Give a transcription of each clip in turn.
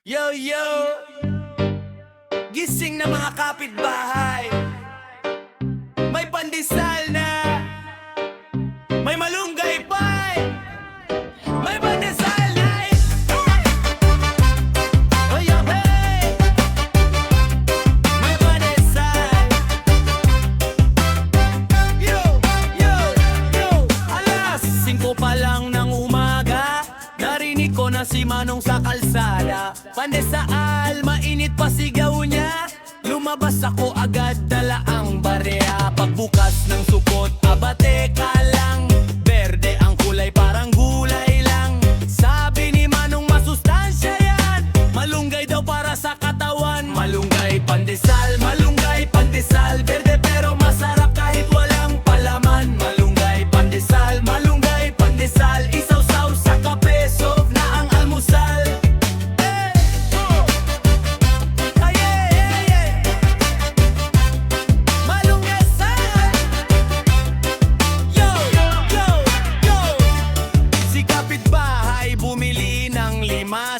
Yo, yo! Gising na mga kapitbahay. May pandesal na, may malunggay pa, may pandesal na. Oh, yo, hey! May pandesal. Yo, yo, yo! Alas 5 pa lang ng umaga, narinig ko na si Manong sa kalsada. Pandesal, mainit pa sigaw niya. Lumabas ako agad, dala ang barea. Pagbukas ng supot, abate ka lang. Berde ang kulay, parang gulay lang. Sabi ni Manong masustansya yan. Malunggay daw para sa katawan. Malunggay, pandesal, berde pero masarap kahit walang palaman. Malunggay, pandesal, isaw-saw sa kape, sob na ang almusal.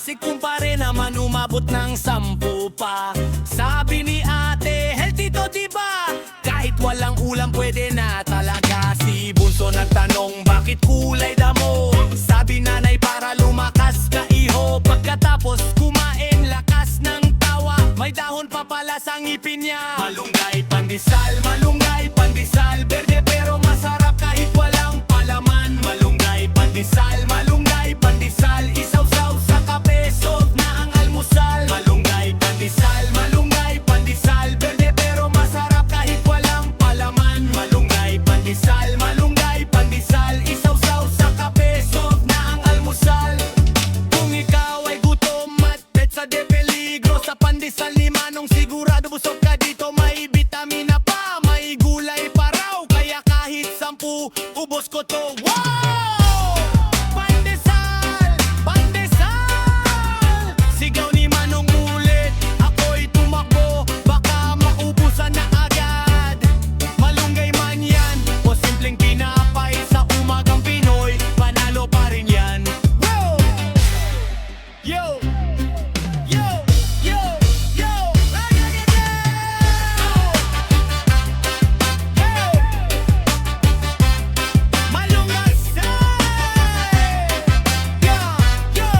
Si kumpare naman umabot ng 10 pa. Sabi ni ate, healthy to diba? Kahit walang ulam pwede na talaga. Si Bunso nagtanong, bakit kulay damo? Sabi nanay, para lumakas ka iho. Pagkatapos kumain, lakas ng tawa. May dahon pa pala sa ngipin niya. Malunggay, pandesal, berde pero masarap kahit walang palaman. Malunggay, pandesal, isaw-saw sa kape, sob na ang almusal. Malunggay, pandesal, berde pero masarap kahit walang palaman. Malunggay, pandesal, isaw-saw sa kape, sob na ang almusal. Kung ikaw ay gutom at petsa de peligro, sa pandesal ni Manong sigurado busog ka dito. May bitamina pa, may gulay pa raw, kaya kahit 10 ubos ko to. Wow! Sigaw ni Manong ulit, ako'y tumakbo, baka maubusan na agad. Malunggay man yan, o simpleng tinapay, sa umagang Pinoy, panalo pa rin yan. Woo! Yo! Yo! Yo! Yo! Malunggay say! Yo! Yo!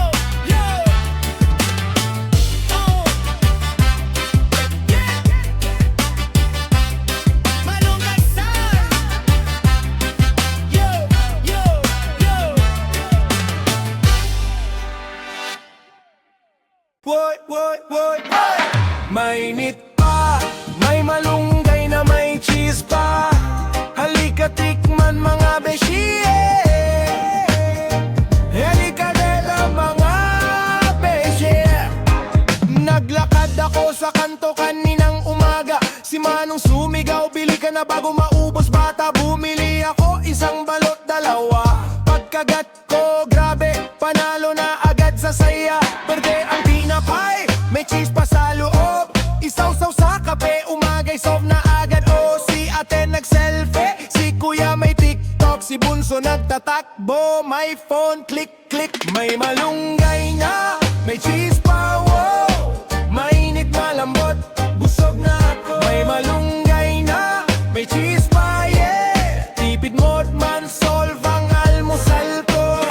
Yo! Woy, mainit pa, may malunggay na may cheese pa. Halika tikman mga beshi, halika dela mga beshi. Naglakad ako sa kanto kaninang umaga. Si Manong sumigaw, bili ka na bago maubos bata. Bumili ako isang balot, dalawa. Pagkagat ko, grabe, panalo na agad sa saya. Berde ang tinapay, may cheese pa sa loob. Isaw-saw sa kape, umagay sob na agad. O si ate nag-selfie, si kuya may TikTok, si Bunso nagtatakbo, may phone, click-click. May malunggay na, may cheese pa, wow. Mainit malambot, busog na ako. May malunggay na, may cheese pa, yeah. Tipid mo't man, solve ang almusal ko.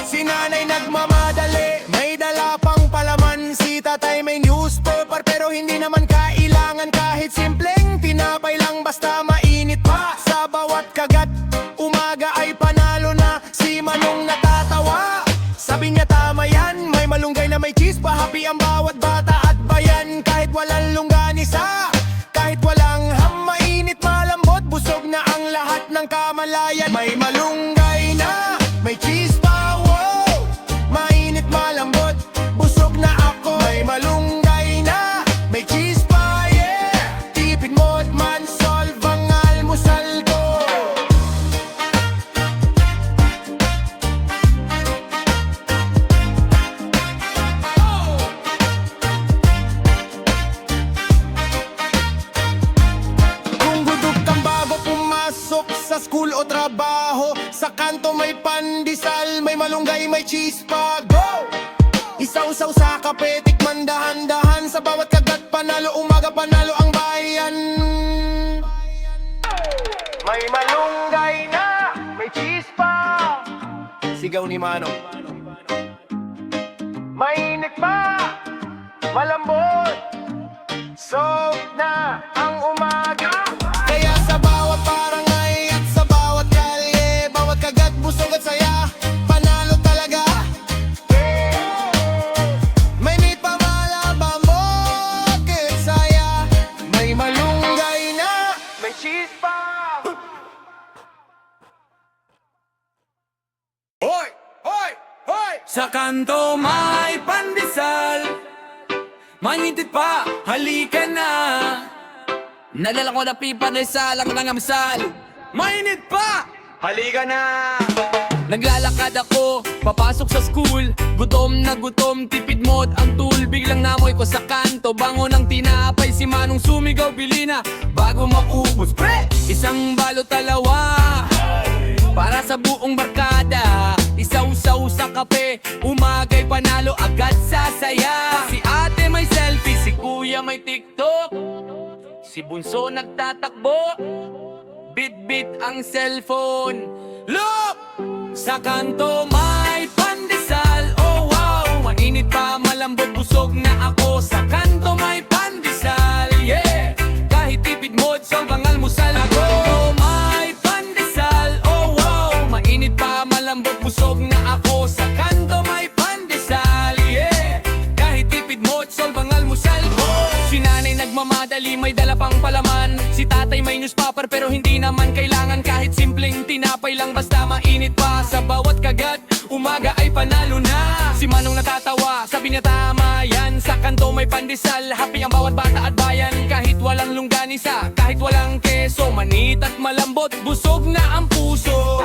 Si nanay nagmamadali, may dala pang palaman. Si tatay may newspaper, pero hindi naman kailangan. Kahit simpleng tinapay lang, basta mainit pa. Sa bawat kagat, umaga ay panalo na. Si Manong natatawa, sabi niya tama yan. May malunggay na may cheese pa, happy ang bawat bata at bayan. Kahit walang longganisa, kahit walang ham, mainit malambot, busog na ang lahat ng kamalayan. May malunggay na, may cheese pa, wow. Mainit malambot, busog na ako. May malunggay na, may cheese pa, yeah. Tipid mo't man, solve ang almusal ko. school o trabaho. Sa kanto may pandesal, may malunggay, may cheese pa. Go! Isaw-saw sa kape, tikman dahan-dahan. Sa bawat kagat panalo, umaga panalo ang bayan. May malunggay na, may cheese pa. Sigaw ni Manong. Mainit pa, malambot, soft na ang umaga. Kaya sa bawat barangay at sa bawat kalye, bawat kagat, busog at saya, panalo talaga. May meat pa, malabambot, saya. May malunggay na, may cheese pa. Hoy! Hoy! Hoy! Sa kanto may pandesal, manitid pa, halika na. Nalala ko na pipadesal, ang nangamsal. Mainit pa, halika na. Naglalakad ako, papasok sa school. Gutom na gutom, tipid mod ang tool. Biglang namoy ko sa kanto, bango ng tinapay. Si Manong sumigaw, bili na, bago maubos. Pre! Isang balot talawa, para sa buong barkada. Isaw-saw sa kape, umagay panalo, agad sasaya. Si ate may selfie, si kuya may TikTok, si bunso nagtatakbo, bit-bit ang cellphone. Look! Sa kanto may pandesal, oh wow. Mainit pa, malambot, busog na ako. Sa kanto may pandesal, yeah. Kahit tipid mod, solve ang almusal. Ako may pandesal, oh wow. Mainit pa, malambot, busog na ako. Sa kanto may pandesal, yeah. Kahit tipid mod, solve ang almusal ko. Si nanay nagmamadali, may dala pang palaman. Si tatay may newspaper pero hindi naman kailangan. Kahit simpleng tinapay lang, basta mainit pa. Sa bawat kagat, umaga ay panalo na. Si Manong natatawa, sabi niya tama yan. Sa kanto may pandesal, happy ang bawat bata at bayan. Kahit walang longganisa, kahit walang keso, manit at malambot, busog na ang puso.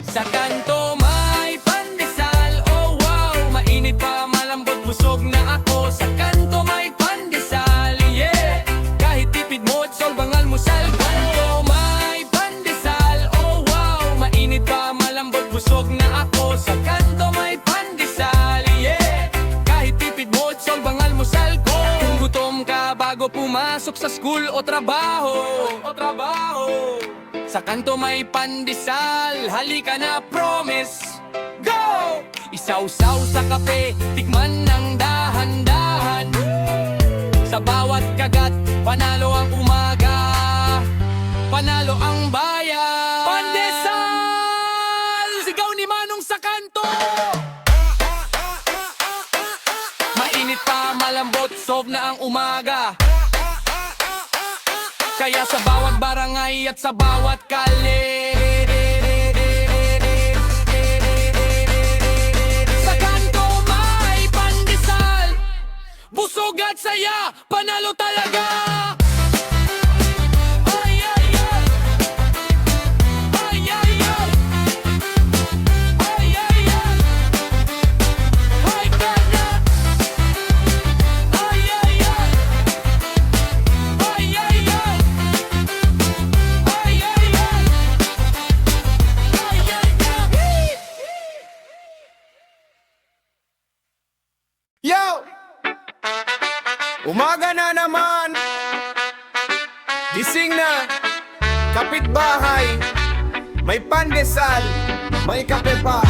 Sa kanto may pandesal, oh wow. Mainit pa, malambot, busog na ako. Sa kanto may pandesal, yeah. Kahit tipid mo at solve ang almusal. Kanto may pandesal, oh wow. Mainit pa, malambot, busog na ako. Sa kanto may pandesal, yeah. Kahit tipid mo at solve ang almusal ko. Kung gutom ka bago pumasok sa school o trabaho, sa kanto may pandesal, halika na, promise. Go! Isaw-saw sa kape, tikman ng dahan-dahan. Sa bawat kagat, panalo ang umaga, panalo ang bayan. Pandesal! Sigaw ni Manong sa kanto. Mainit pa, malambot, soft na ang umaga. Kaya sa bawat barangay at sa bawat kalye, sa kanto may pandesal, busog at saya, panalo talaga. Ay, ay, ay. Ay, ay, ay. Ay, ay, ay. Ay, kada. Ay, ay, ay. Ay, ay, ay. Ay, ay, ay. Ay, ay, ay. Yo! Umaga na naman, gising na, kapitbahay, may pandesal, may kape pa.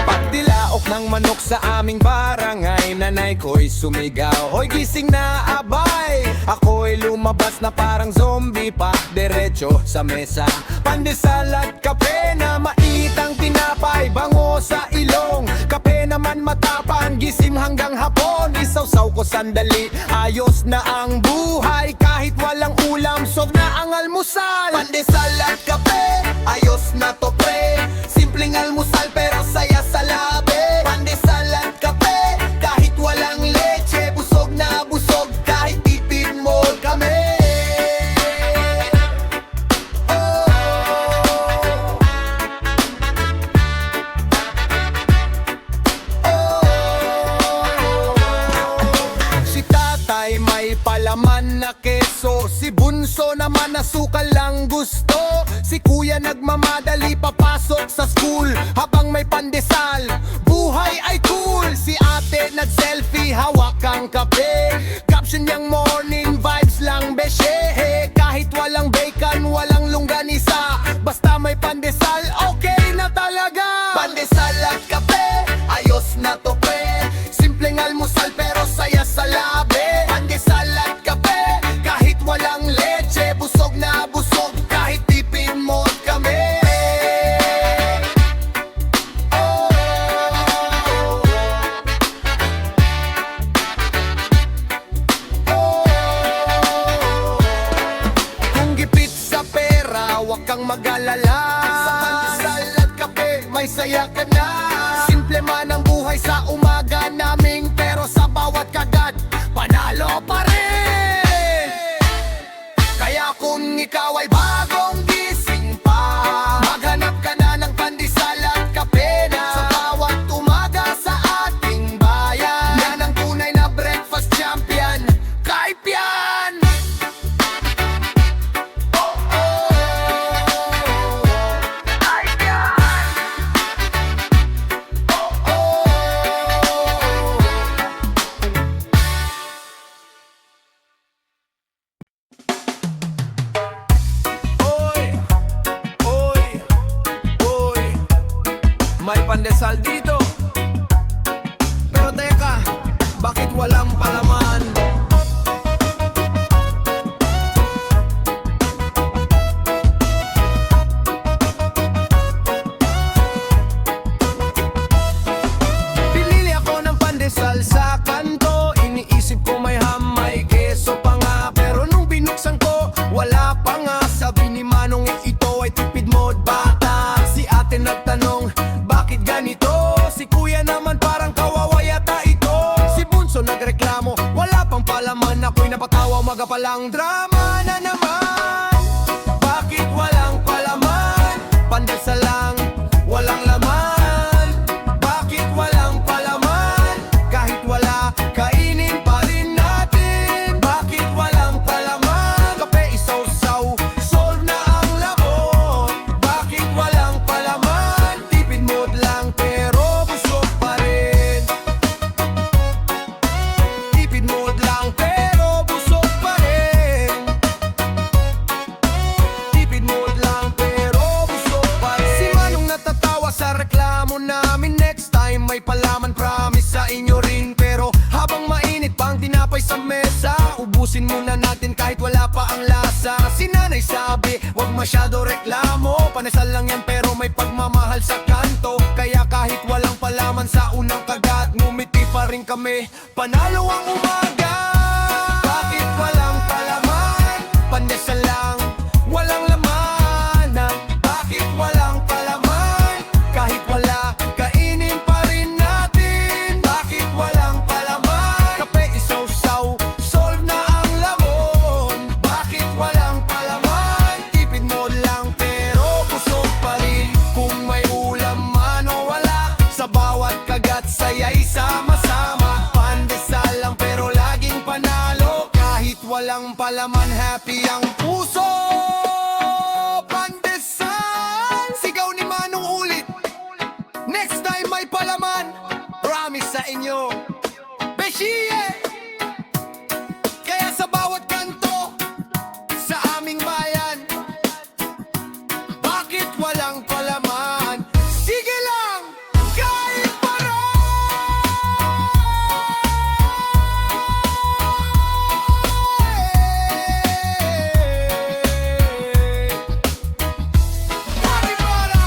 Pagdilaok ng manok sa aming barangay, nanay ko'y sumigaw, hoy gising na abay. Ako'y lumabas na parang zombie pa, diretso sa mesa. Pandesal at kape na maitang tinapay, bango sa ilong. Kape naman matapang, gising hanggang hapon. Isaw-saw ko sandali, ayos na ang buhay. Kahit walang ulam, sob na ang almusal. Pandesal at kape, ayos na to pre. Simpleng almusal pero saya sa labi. Pandesal at kape, kahit walang leche. Busog na busog, kahit tipid mo kami. Si tatay may palaman na keso. Si Bunso naman asukal lang gusto. Si Kuya nagmamadali papasok sa school habang may pandesal. Buhay ay cool. Si Ate nag-selfie hawak ang kape. Caption niyang morning vibes lang beshe. Kahit walang bacon, walang longganisa, basta may pandesal, okay na talaga. Pandesal at kape, ayos na to pre. Simpleng almusal pero saya sa labi. Pandesal at kape, kahit walang leche. Busog na busog kahit tipid mode kami. Oh. Oh. Kung gipit sa pera, wag kang mag-alala. Sa pandesal at kape, may saya ka na. Simple man ang buhay sa umaga naming, pero sa bawat kagat, panalo pa rin. Kaya kung ikaw ay bagong gising pa, maghanap ka na ng pandesal at kape na. Sa bawat umaga sa ating bayan, yan ang tunay na breakfast champion, Kaipian. Oh, oh, Kaipian. Oh, oh. Oy, oy, oy, may pandesal dito. Pero teka, bakit walang palaman? Pinili ako ng pandesal sa kanto. Iniisip ko may ham, may keso pa nga. Pero nung binuksan ko, wala pa nga. Sabi ni Manong ito ay tipid mode bata. Si Ate nagtanong, bakit ganito? Si Kuya naman parang kawawa yata ito. Si Bunso nagreklamo, wala pang palaman. Ako'y napatawa, umaga pa lang, drama na naman. Bakit walang palaman? Pandesal lang, walang laman. Bakit walang palaman? Kahit wala, kainin pa rin natin. Bakit walang palaman? Kape isaw-saw, solve na ang labot. Bakit walang palaman? Tipid mode lang pero busog pa rin. Tipid mode lang pero busog pa rin. Tipid mode lang pero busog pa rin. Si Manong natatawa sa reklamo namin. Next time may palaman, promise sa inyo rin. Pero habang mainit pa ang tinapay sa mesa, ubusin muna natin kahit wala pa ang lasa. Si Nanay sabi, wag masyado reklamo. Pandesal lang yan pero may pagmamahal sa kanto. Kaya kahit walang palaman sa unang kagat, ngumiti pa rin kami, panalo ang umaga. Bakit walang palaman? Pandesal lang, walang laman. Bakit walang palaman? Kahit wala, kainin pa rin natin. Bakit walang palaman? Kape isaw-saw, solve na ang lamon. Bakit walang palaman? Tipid mode lang pero busog pa rin. Kung may ulam man o wala, sa bawat kagat saya'y sama-sama. Pandesal lang pero laging panalo. Kahit walang palaman, happy ang puso. Pandesal, sigaw ni Manong ulit. Next time may palaman, promise sa inyo, Beshiye. Kaya sa bawat kanto sa aming bayan, bakit walang palaman? Sige lang, kain pa rin! Kapibara!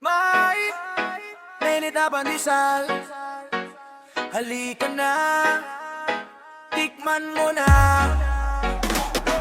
May mainit na pandesal, halika na, tikman mo na.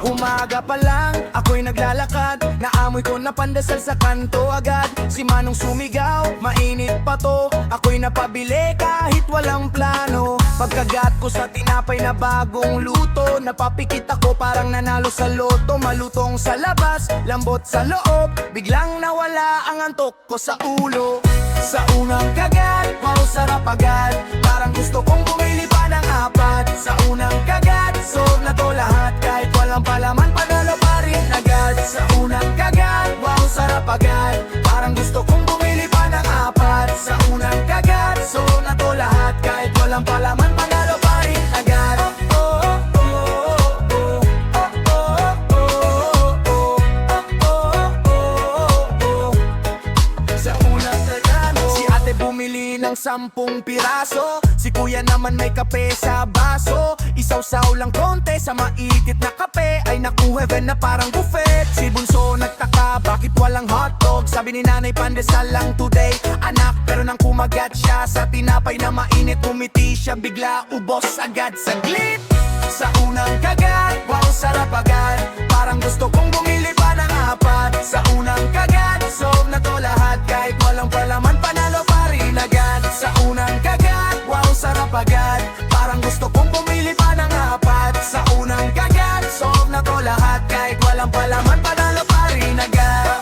Umaga pa lang, ako'y naglalakad. Naamoy ko na pandesal sa kanto agad. Si Manong sumigaw, mainit pa to. Ako'y napabili kahit walang plano. Pagkagat ko sa tinapay na bagong luto, napapikit ako parang nanalo sa loto. Malutong sa labas, lambot sa loob, biglang nawala ang antok ko sa ulo. Sa unang kagat, wow sarap agad, parang gusto kong bumili pa ng apat. Sa unang kagat, solve na to lahat, kahit walang palaman panalo pa rin agad. Sa unang kagat, wow sarap agad, parang gusto kong bumili pa ng apat. Sa unang kagat, solve na to lahat, kahit walang palaman panalo pa rin agad. Sa unang kagat, si ate bumili ng 10 piraso, si kuya naman may kape sa baso. Isaw-saw lang konti sa maitit na kape, ay naku heaven na parang buffet. Si bunso nagtaka bakit walang hotdog, sabi ni nanay pandesal lang today anak. Pero nang kumagat siya sa tinapay na mainit, umiti siya bigla, ubos agad saglit. Sa unang kagat, wow sarap agad, parang gusto kong bumili pa ng apat. Sa unang kagat, solve na to lahat, kahit walang palaman panalo pa rin agad. Sa unang kagat, wow sarap agad, parang gusto kong bumili pa ng apat. Sa unang kagat, solve na to lahat, kahit walang palaman panalo pa rin agad.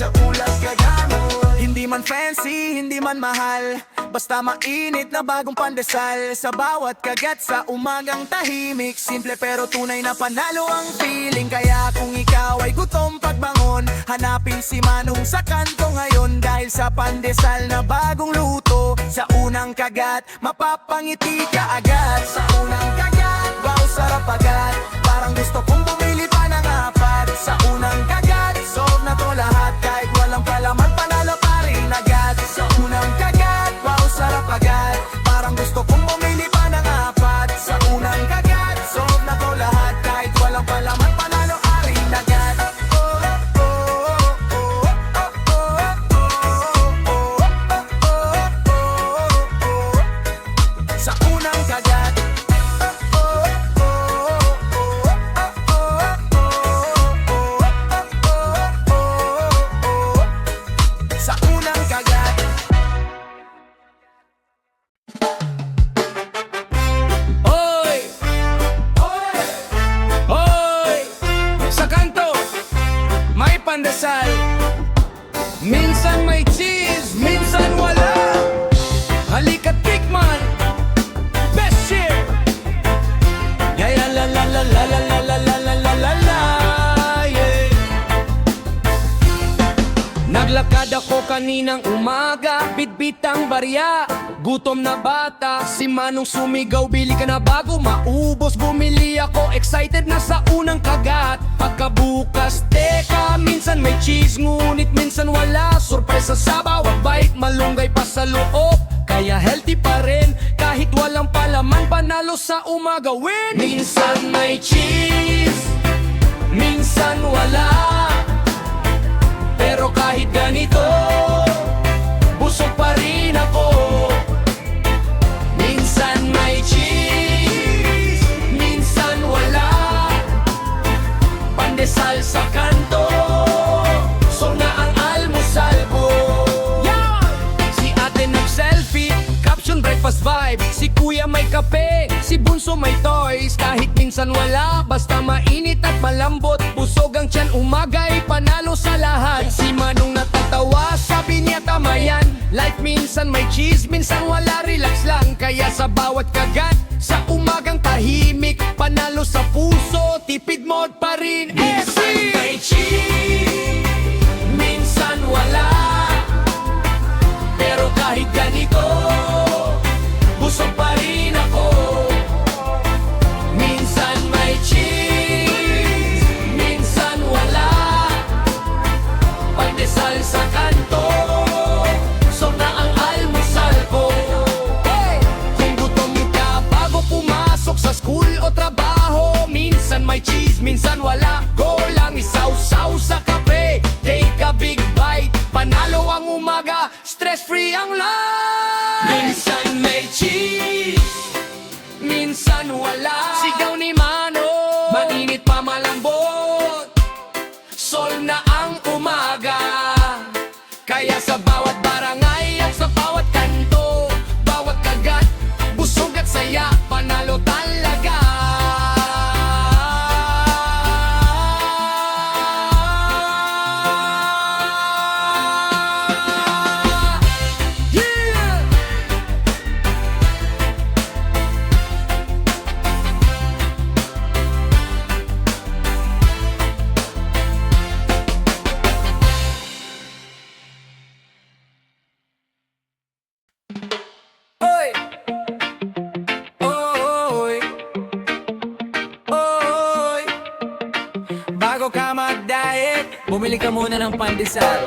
Sa ulas kagamon, hindi man fancy, hindi man mahal, basta mainit na bagong pandesal. Sa bawat kagat sa umagang tahimik, simple pero tunay na panalo ang feeling. Kaya kung ikaw ay gutom pagbangon, hanapin si Manong sa kanto ngayon. Dahil sa pandesal na bagong luto, sa unang kagat, mapapangiti ka agad. Sa unang kagat, wow sarap agad, parang gusto kong bumili pa ng apat. Sa unang kagat, solve na to lahat, kahit walang palaman panalo pa rin agad. Sa unang kagat, wow sarap agad, parang gusto kong bumili pa ng apat. Sa unang kagat, solve na to lahat, kahit walang palaman panalo pa rin agad. Sa unang kagat, sa unang kagat. Hoy! Hoy! Sa kanto, may pandesal, minsan may cheese, minsan wala. Halika't tikman, best share. Yeah, la la la la la la la la la la la la, yeah. Naglakad ako kaninang umaga, bitbit ang barya, gutom na bata. Si Manong sumigaw, bili ka na bago maubos. Bumili ako, excited na sa unang kagat. Pagkabukas, teka, minsan may cheese, ngunit minsan wala. Surpresa sa bawat bite, malunggay pa sa loob, kaya healthy pa rin, kahit walang palaman, panalo sa umaga win. Minsan may cheese, minsan wala, pero kahit ganito, busog pa rin ako. Minsan may cheese, minsan wala, pandesal sa kanto, so na ang almusal ko. Si ate nag-selfie, caption breakfast vibe. Si kuya may kape, si bunso may toys. Kahit minsan wala, basta mainit at malambot, busog ang tiyan, umaga'y panalo sa lahat. Si Manong natatawa, sabi niya tama yan, life minsan may cheese, minsan wala, relax lang. Kaya sa bawat kagat, sa umagang tahimik, panalo sa puso, tipid mode pa rin. Minsan may cheese, minsan wala, pero kahit ganito, busog pa rin ako. Minsan may cheese, minsan wala, pandesal sa kanto, so na ang almusal ko. Kung gutom ka bago pumasok sa school o trabaho, minsan may cheese, minsan wala, go lang isaw-saw sa kape, take a big bite, panalo ang umaga, stress-free ang life. Minsan may cheese, minsan wala, sigaw ni Mano, mainit pa malambot, sol na ang umaga. bawat barangay at sa bawat kanto, bawat kagat, busog at saya, panalo talaga. Yeah! Oy! Oy! Oy! Bago ka mag-diet, bumili ka muna ng pandesal.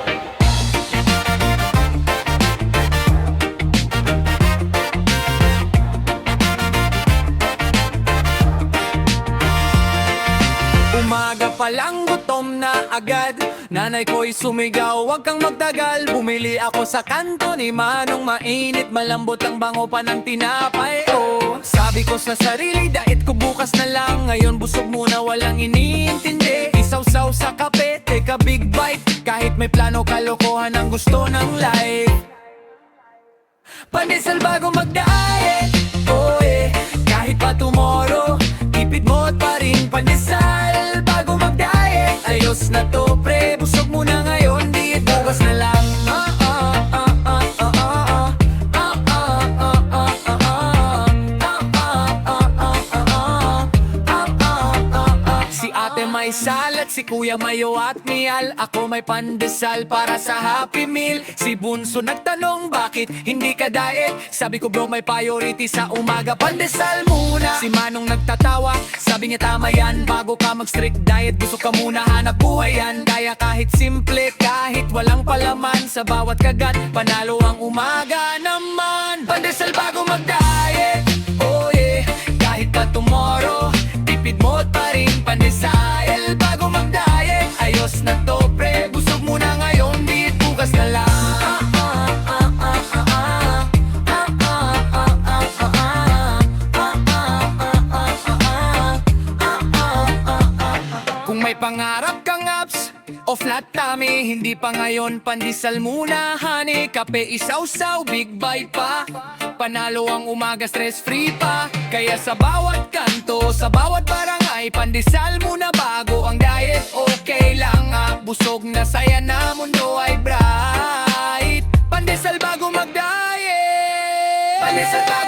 Umaga pa lang gutom na agad, nanay ko'y sumigaw, wag kang magtagal. Bumili ako sa kanto ni Manong, mainit, malambot ang bango pa ng tinapay. Oh, sabi ko sa sarili, diet ko bukas na lang. Ngayon busog muna, walang iniintindi. Isaw-saw sa kape, take a big bite. Kahit may plano, kalokohan ang gusto ng life. Pandesal bago mag-diet, oh eh. Kahit pa tomorrow, tipid mo at pa rin pandesal bago mag-diet. Ayos na to pre, busog muna ngayon, di bukas na lang. Si ate may salad, si kuya mayo at meal. Ako may pandesal para sa Happy Meal. Si Bunso nagtanong bakit hindi ka diet. Sabi ko bro, may priority sa umaga, pandesal muna. Si Manong nagtatawa, sabi niya tama yan. Bago ka mag-strict diet, gusto ka muna hanap buhay yan. Kaya kahit simple, kahit walang palaman, sa bawat kagat, panalo ang umaga naman. Pandesal bago mag-diet, oh yeah. Kahit pa tomorrow, tipid mo pa rin pandesal bago mag-diet. Ayos na to pre, busog muna ngayon, di bukas na lang. Kung may pangarap kang apps o flat tummy, hindi pa ngayon, pandesal muna honey. Kape isaw-saw, big bite pa, panalo ang umaga, stress free pa. Kaya sa bawat kanto, sa bawat barangay, pandesal muna bago ang diet. Okay lang ah, busog na saya na, mundo ay bright. Pandesal bago mag-diet, pandesal bago